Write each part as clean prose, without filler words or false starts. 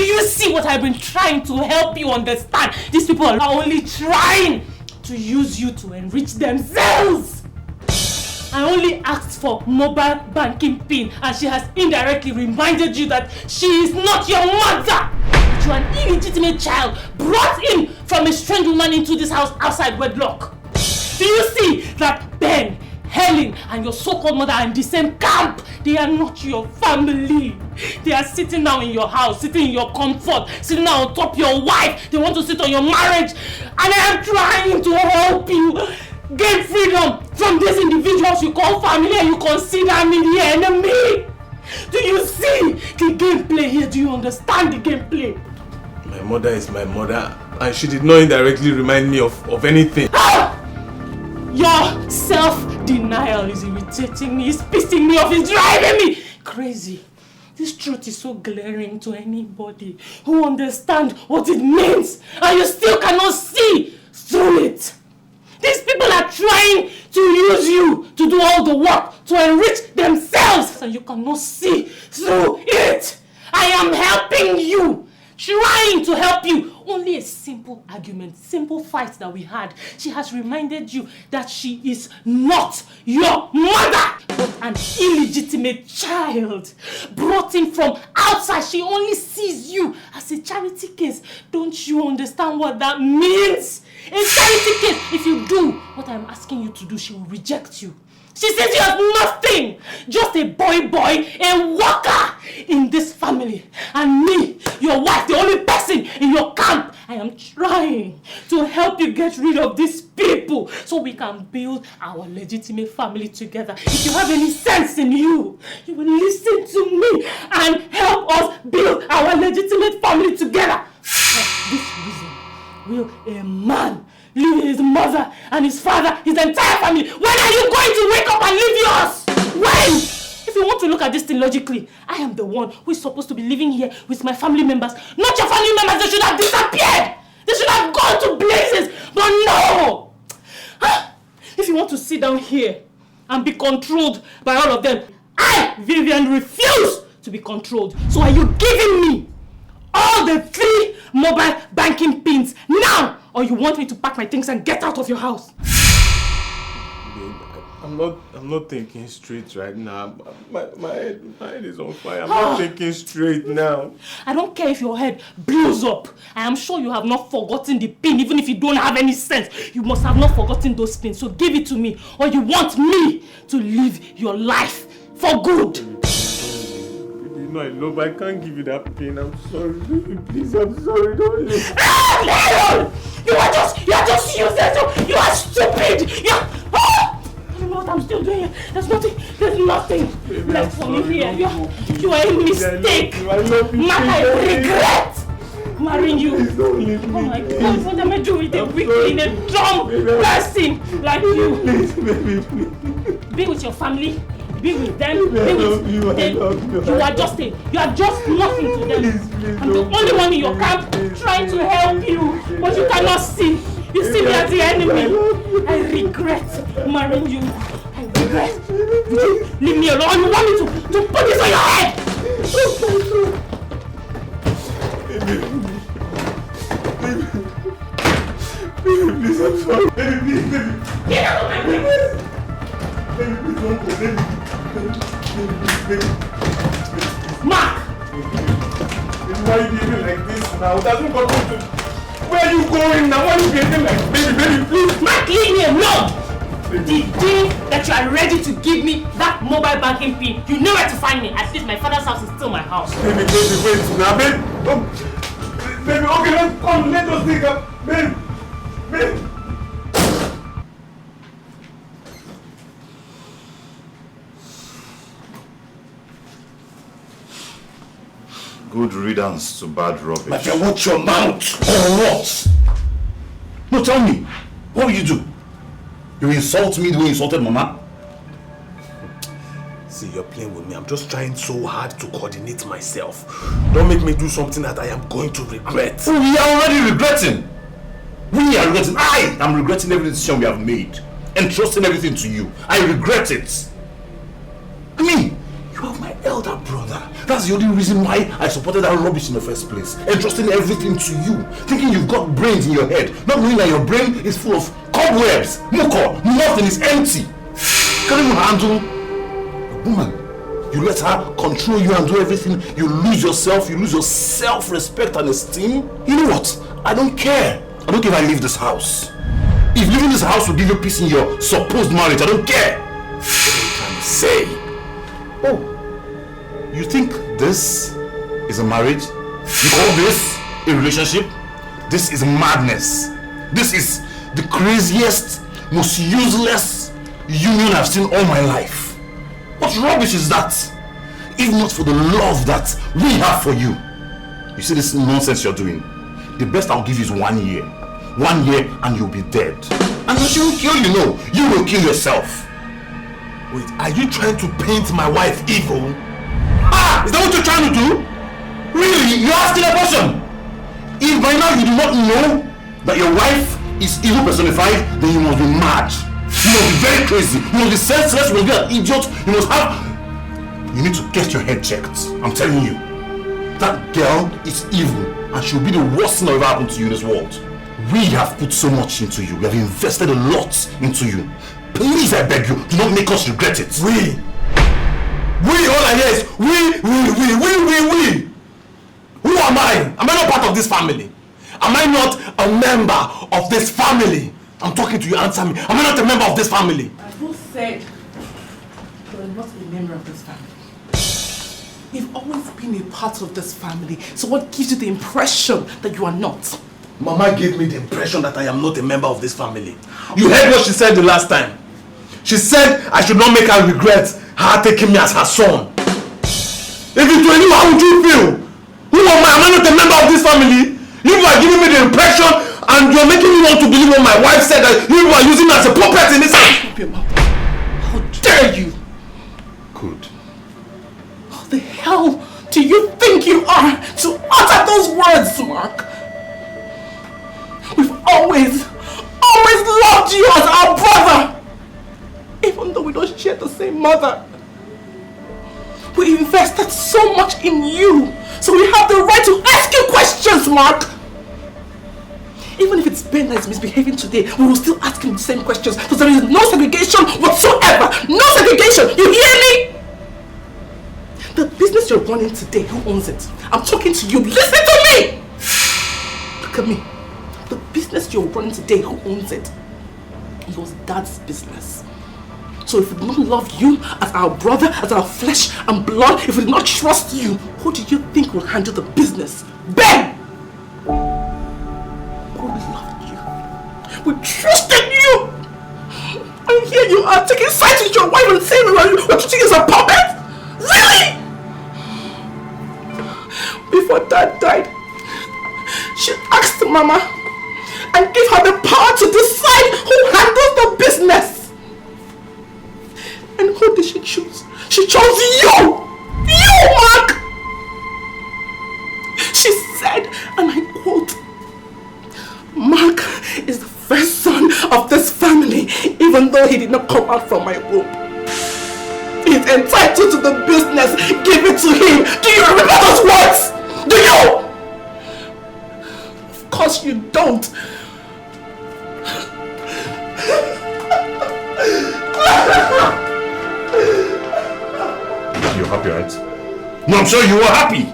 you see what I've been trying to help you understand? These people are only trying to use you to enrich themselves. I only asked for mobile banking PIN and she has indirectly reminded you that she is not your mother. You are an illegitimate child brought in from a strange woman into this house outside wedlock. Do you see that Ben, Helen and your so-called mother are in the same camp? They are not your family. They are sitting now in your house, sitting in your comfort, sitting now on top of your wife. They want to sit on your marriage. And I am trying to help you gain freedom from these individuals you call family and you consider me the enemy. Do you see the gameplay here? Do you understand the gameplay? My mother is my mother and she did not indirectly remind me of anything. Ah! Your self-denial is irritating me, it's pissing me off, it's driving me crazy. This truth is so glaring to anybody who understands what it means and you still cannot see through it. These people are trying to use you to do all the work, to enrich themselves, and you cannot see through it. I am helping you, trying to help you. Only a simple argument, simple fight that we had. She has reminded you that she is not your mother, but an illegitimate child brought in from outside. She only sees you as a charity case. Don't you understand what that means? A charity case. If you do what I'm asking you to do, she will reject you. She sees you as nothing, just a boy, a worker in this family. And me, your wife, the only person in your camp. I am trying to help you get rid of these people so we can build our legitimate family together. If you have any sense in you, you will listen to me and help us build our legitimate family together. For this reason, will a man leave his mother and his father, his entire family? When are you going to wake up and leave yours? When? If you want to look at this thing logically, I am the one who is supposed to be living here with my family members. Not your family members, they should have disappeared. They should have gone to places. But no! If you want to sit down here and be controlled by all of them, I, Vivian, refuse to be controlled. So are you giving me all the 3 mobile banking pins now? Or you want me to pack my things and get out of your house? Babe, I'm not thinking straight right now. My head is on fire. I'm not thinking straight now. I don't care if your head blows up. I am sure you have not forgotten the pin, even if you don't have any sense. You must have not forgotten those pins. So give it to me, or you want me to live your life for good. No, I love. I can't give you that pain. I'm sorry, baby. Please, I'm sorry. Don't leave. Leon! You are just useless. You are stupid. I don't know what I'm still doing here. There's nothing Baby, left for me here. You are a baby, mistake. I love you. I regret marrying you. Please don't leave me. Oh my God, what am I doing with a weak, in a dumb person like you? Please, baby, please. Be with your family. Be with them. Be with them. You are just nothing to them. Please, I'm the only one in your camp trying to help you, but you cannot see. You see me as the enemy. I regret marrying you. I regret. Leave me alone. You want me to put this on your head? Baby, please, I'm sorry. Baby, please, baby. Get out of my way. Baby, please don't go. Baby. Mark! Why are you behaving like this now? Doesn't go to... Where are you going now? Why are you behaving like this? Baby, please. Mark, leave me alone! The day that you are ready to give me that mobile banking pin, you know where to find me. At least my father's house is still my house. Baby, wait now, baby. Oh, baby, okay, come, let us take up. Baby. Good riddance to bad rubbish. My friend, watch your mouth! Or what? No, tell me. What will you do? You insult me the way you insulted Mama? See, you're playing with me. I'm just trying so hard to coordinate myself. Don't make me do something that I am going to regret. Oh, we are already regretting. We are regretting. I am regretting every decision we have made. Entrusting everything to you. I regret it. I mean, you have my elder brother. That's the only reason why I supported that rubbish in the first place. Entrusting everything to you. Thinking you've got brains in your head. Not knowing that your brain is full of cobwebs. Muko. Nothing is empty. Can't even handle a woman. You let her control you and do everything. You lose yourself. You lose your self-respect and esteem. You know what? I don't care. I don't care if I leave this house. If leaving this house will give you peace in your supposed marriage, I don't care. What are you trying to say? Oh, you think this is a marriage? You call this a relationship? This is madness. This is the craziest, most useless union I've seen all my life. What rubbish is that? If not for the love that we have for you. You see this nonsense you're doing? The best I'll give you is 1 year. 1 year and you'll be dead. And when she will kill you, no, you will kill yourself. Wait, are you trying to paint my wife evil? Ah! Is that what you're trying to do? Really? You're asking a question? If by now you do not know that your wife is evil personified, then you must be mad. You must be very crazy. You must be senseless. You must be an idiot. You must have... You need to get your head checked. I'm telling you. That girl is evil and she'll be the worst thing that ever happened to you in this world. We have put so much into you. We have invested a lot into you. Please, I beg you, do not make us regret it. We, all I hear is we. Who am I? Am I not part of this family? Am I not a member of this family? I'm talking to you, answer me. Am I not a member of this family? I both said you are not a member of this family. You've always been a part of this family. So what gives you the impression that you are not? Mama gave me the impression that I am not a member of this family. You heard what she said the last time. She said I should not make her regret her taking me as her son. If it were you, how would you feel? Who am I? Am I not a member of this family? You are giving me the impression and you're making me want to believe what my wife said, that you are using me as a puppet in this house. How dare you? Good. How the hell do you think you are to utter those words, Mark? We've always loved you as our brother. Even though we don't share the same mother. We invested so much in you. So we have the right to ask you questions, Mark. Even if it's Ben that is misbehaving today, we will still ask him the same questions. Because there is no segregation whatsoever. No segregation. You hear me? The business you're running today, who owns it? I'm talking to you. Listen to me! Look at me. The business you're running today, who owns it? It was Dad's business. So if we do not love you as our brother, as our flesh and blood, if we do not trust you, who do you think will handle the business? Ben! Oh, we loved you. We trusted you! And here you are taking sides with your wife and saying what you think is a puppet? Really? Before Dad died, she asked Mama and gave her the power to decide who handles the business. And who did she choose? She chose you! You, Mark! She said, and I quote, Mark is the first son of this family, even though he did not come out from my womb. He's entitled to the business. Give it to him. Do you remember those words? Do you? Of course you don't. You're happy, right? No, I'm sure you were happy.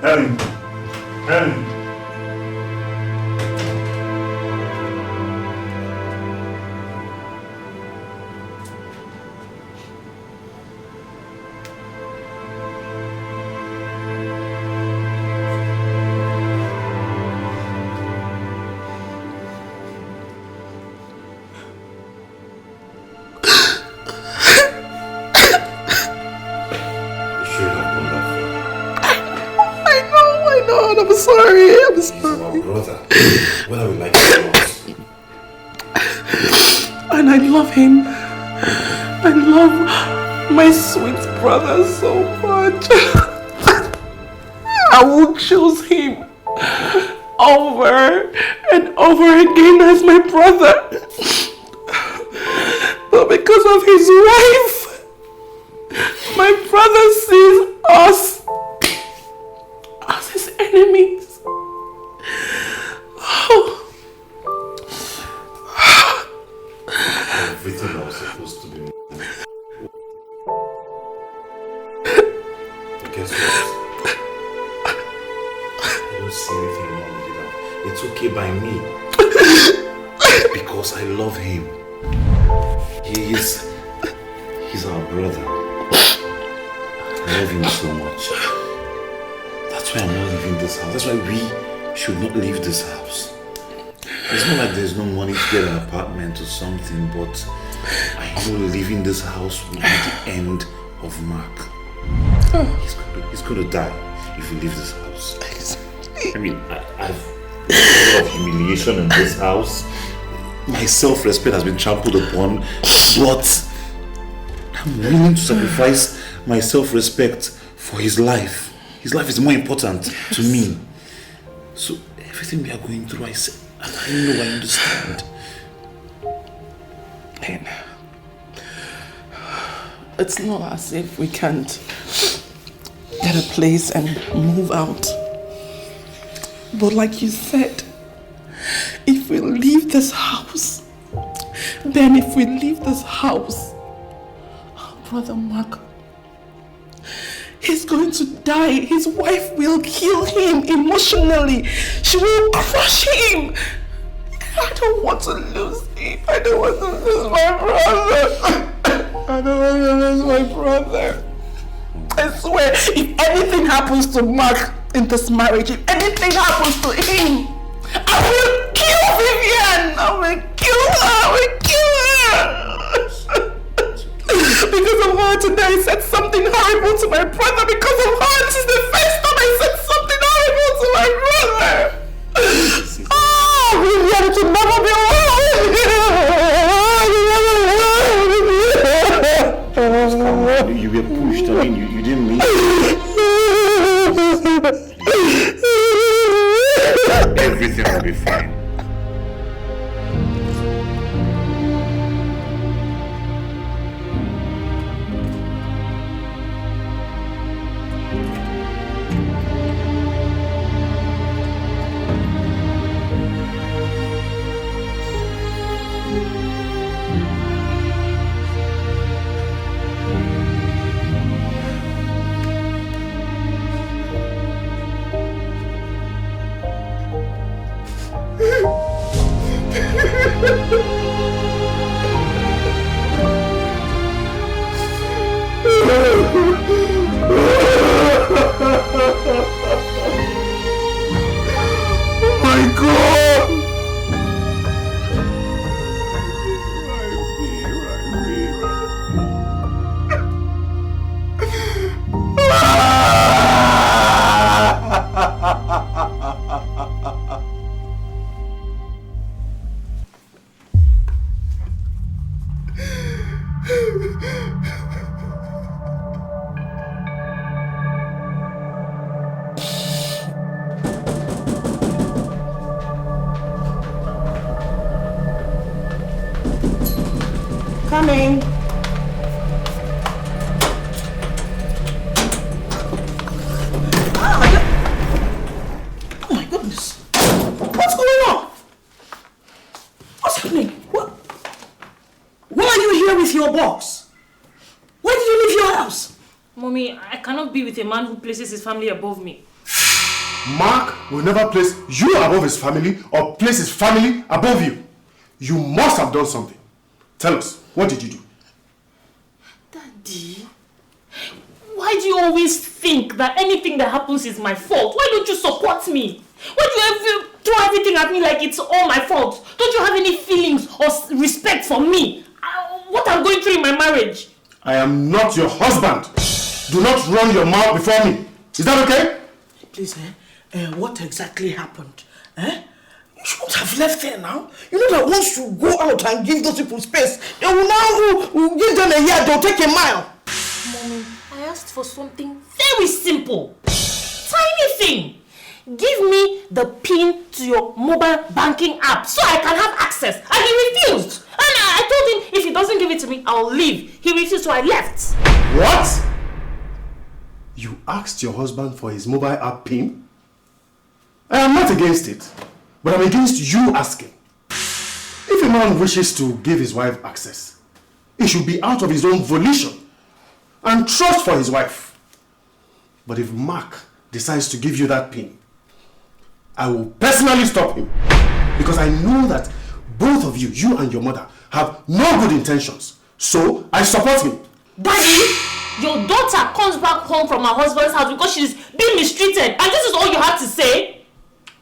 Helen. I'm sorry. Brother, whether we like it or not. And I love him. I love my sweet brother so much. I will choose him over and over again as my brother. because of his wife. My brother sees us as his enemies. Oh. Everything that was supposed to be. But guess what? I don't see anything wrong with it now. It's okay by me. Because I love him. He's our brother. I love him so much. That's why I'm not leaving this house. That's why we should not leave this house. It's not like there's no money to get an apartment or something, but I know leaving this house will be the end of Mark. He's gonna die if we leave this house. I mean, I've a lot of humiliation in this house. My self-respect has been trampled upon, but I'm willing to sacrifice my self-respect for his life. His life is more important to me. So everything we are going through, I know, I understand. And it's not as if we can't get a place and move out. But like you said, if we leave this house, then if we leave this house, our brother Mark, he's going to die. His wife will kill him emotionally. She will crush him. I don't want to lose him. I don't want to lose my brother. I don't want to lose my brother. I swear, if anything happens to Mark in this marriage, if anything happens to him, I will kill Vivian. I will kill her. I will kill her. Because of her today, I said something horrible to my brother. Because of her, this is the first time I said something horrible to my brother. Oh, Vivian, to never be alone. You were pushed. I mean, you didn't mean everything will be fine. Coming. Oh my goodness. What's going on? What's happening? Why are you here with your box? Why did you leave your house? Mommy, I cannot be with a man who places his family above me. Mark will never place you above his family or place his family above you. You must have done something. Tell us, what did you do? Daddy, why do you always think that anything that happens is my fault? Why don't you support me? Why do you ever throw everything at me like it's all my fault? Don't you have any feelings or respect for me? What I'm going through in my marriage? I am not your husband. Do not run your mouth before me. Is that okay? Please, what exactly happened? You shouldn't have left here now. You know that once you go out and give those people space, they will now give them a year, they'll take a mile. Mommy, I asked for something very simple. Tiny thing. give me the PIN to your mobile banking app so I can have access. And he refused. And I told him if he doesn't give it to me, I'll leave. He refused, so I left. What? You asked your husband for his mobile app PIN? I am not against it, but I'm against you asking. If a man wishes to give his wife access, it should be out of his own volition and trust for his wife. But if Mark decides to give you that PIN, I will personally stop him, because I know that both of you, you and your mother, have no good intentions. So I support him. Daddy, your daughter comes back home from her husband's house because she's being mistreated, and this is all you have to say?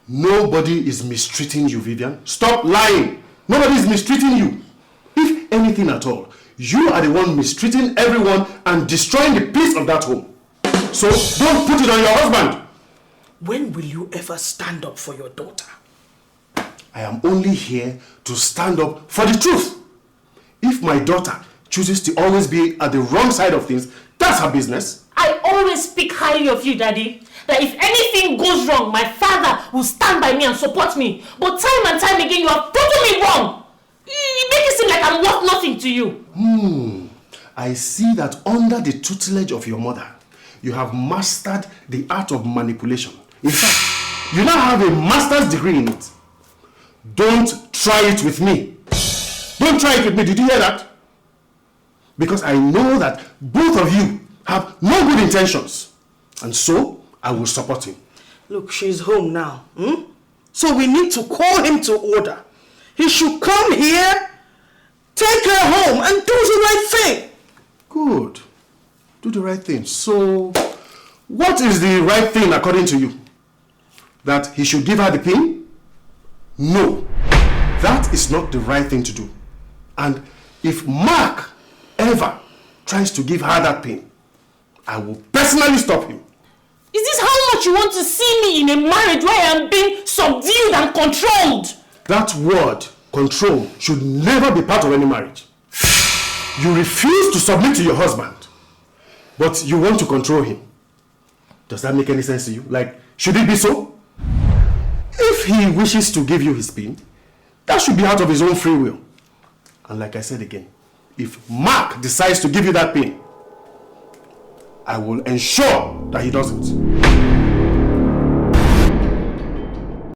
Nobody is mistreating you, Vivian. Stop lying. Nobody is mistreating you. If anything at all, you are the one mistreating everyone and destroying the peace of that home. So don't put it on your husband. When will you ever stand up for your daughter? I am only here to stand up for the truth. If my daughter chooses to always be at the wrong side of things, that's her business. I always speak highly of you, Daddy. That if anything goes wrong, my father will stand by me and support me. But time and time again, you have proven me wrong. You make it seem like I'm worth nothing to you. I see that under the tutelage of your mother, you have mastered the art of manipulation. In fact, you now have a master's degree in it. Don't try it with me. Don't try it with me. Did you hear that? Because I know that both of you have no good intentions. And so, I will support him. Look, she's home now. So we need to call him to order. He should come here, take her home, and do the right thing. Good. Do the right thing. So, what is the right thing according to you? That he should give her the PIN? No. That is not the right thing to do. And if Mark ever tries to give her that PIN, I will personally stop him. Is this how much you want to see me in a marriage where I am being subdued and controlled? That word, control, should never be part of any marriage. You refuse to submit to your husband, but you want to control him. Does that make any sense to you? Like, should it be so? If he wishes to give you his PIN, that should be out of his own free will. And like I said again, if Mark decides to give you that PIN, I will ensure that he doesn't.